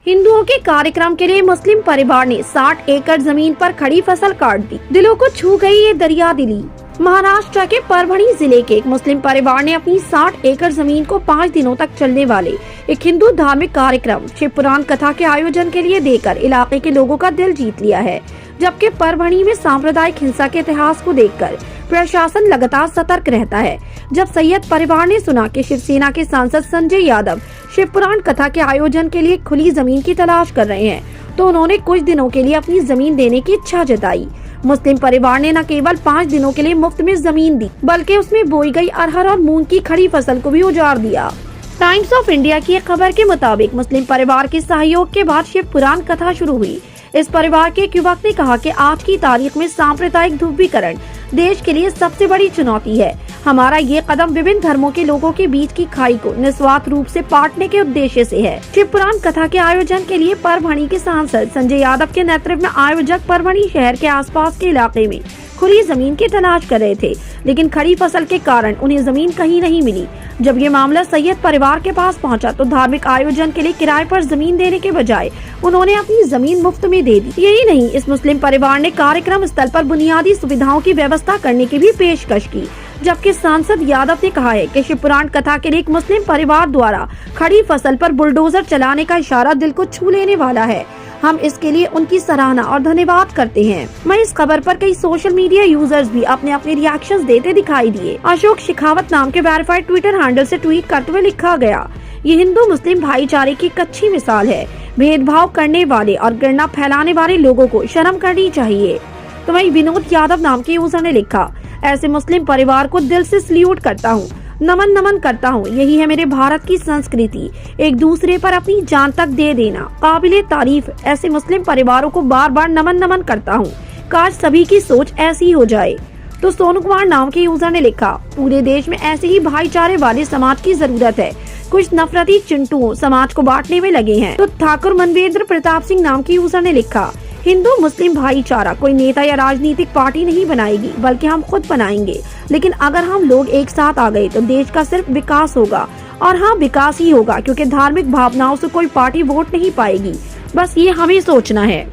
हिंदुओं के कार्यक्रम के लिए मुस्लिम परिवार ने 60 एकड़ जमीन पर खड़ी फसल काट दी। दिलों को छू गई ये दरिया दिली। महाराष्ट्र के परभणी जिले के एक मुस्लिम परिवार ने अपनी 60 एकड़ जमीन को 5 दिनों तक चलने वाले एक हिंदू धार्मिक कार्यक्रम शिव पुराण कथा के आयोजन के लिए देकर इलाके के लोगों का दिल जीत लिया है। जबकि परभणी में सांप्रदायिक हिंसा के इतिहास को देखकर प्रशासन लगातार सतर्क रहता है। जब सैयद परिवार ने सुना कि शिवसेना के सांसद संजय यादव शिव पुराण कथा के आयोजन के लिए खुली जमीन की तलाश कर रहे हैं, तो उन्होंने कुछ दिनों के लिए अपनी जमीन देने की इच्छा जताई। मुस्लिम परिवार ने न केवल 5 दिनों के लिए मुफ्त में जमीन दी, बल्कि उसमें बोई गई अरहर और मूंग की खड़ी फसल को भी उजाड़ दिया। टाइम्स ऑफ इंडिया की एक खबर के मुताबिक मुस्लिम परिवार के सहयोग के बाद शिव पुराण कथा शुरू हुई। इस परिवार के एक युवक ने कहा कि आज की तारीख में सांप्रदायिक ध्रुवीकरण देश के लिए सबसे बड़ी चुनौती है। हमारा ये कदम विभिन्न धर्मों के लोगों के बीच की खाई को निस्वार्थ रूप से पाटने के उद्देश्य से है। शिव पुराण कथा के आयोजन के लिए परभणी के सांसद संजय यादव के नेतृत्व में आयोजक परभणी शहर के आसपास के इलाके में खुली जमीन की तलाश कर रहे थे, लेकिन खड़ी फसल के कारण उन्हें जमीन कहीं नहीं मिली। जब ये मामला सैयद परिवार के पास पहुंचा, तो धार्मिक आयोजन के लिए किराए पर जमीन देने के बजाय उन्होंने अपनी जमीन मुफ्त में दे दी। यही नहीं, इस मुस्लिम परिवार ने कार्यक्रम स्थल पर बुनियादी सुविधाओं की व्यवस्था करने की भी पेशकश की। जबकि सांसद यादव ने कहा है कि शिव पुराण कथा के लिए एक मुस्लिम परिवार द्वारा खड़ी फसल पर बुलडोजर चलाने का इशारा दिल को छू लेने वाला है। हम इसके लिए उनकी सराहना और धन्यवाद करते हैं। मैं इस खबर पर कई सोशल मीडिया यूजर्स भी अपने अपने रिएक्शंस देते दिखाई दिए। अशोक शेखावत नाम के वेरीफाइड ट्विटर हैंडल से ट्वीट करते हुए लिखा गया, ये हिंदू मुस्लिम भाईचारे की एक अच्छी मिसाल है। भेदभाव करने वाले और घृणा फैलाने वाले लोगों को शर्म करनी चाहिए। तो वहीं विनोद यादव नाम के यूजर ने लिखा, ऐसे मुस्लिम परिवार को दिल से सल्यूट करता हूँ, नमन करता हूँ। यही है मेरे भारत की संस्कृति, एक दूसरे पर अपनी जान तक दे देना काबिले तारीफ। ऐसे मुस्लिम परिवारों को बार बार नमन करता हूँ। काश सभी की सोच ऐसी हो जाए। तो सोनू कुमार नाम के यूजर ने लिखा, पूरे देश में ऐसे ही भाईचारे वाले समाज की जरूरत है। कुछ नफरती चिंटुओं समाज को बांटने में लगे हैं। तो ठाकुर मनवेंद्र प्रताप सिंह नाम के यूजर ने लिखा, हिंदू मुस्लिम भाईचारा कोई नेता या राजनीतिक पार्टी नहीं बनाएगी, बल्कि हम खुद बनाएंगे। लेकिन अगर हम लोग एक साथ आ गए तो देश का सिर्फ विकास होगा। और हाँ, विकास ही होगा, क्योंकि धार्मिक भावनाओं से कोई पार्टी वोट नहीं पाएगी। बस ये हमें सोचना है।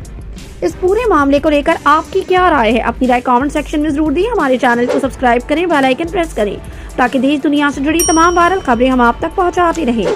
इस पूरे मामले को लेकर आपकी क्या राय है? अपनी राय कमेंट सेक्शन में जरूर दिए। हमारे चैनल को सब्सक्राइब करें, बेल आइकन प्रेस करें, ताकि देश दुनिया से जुड़ी तमाम वायरल खबरें हम आप तक पहुंचाते रहें।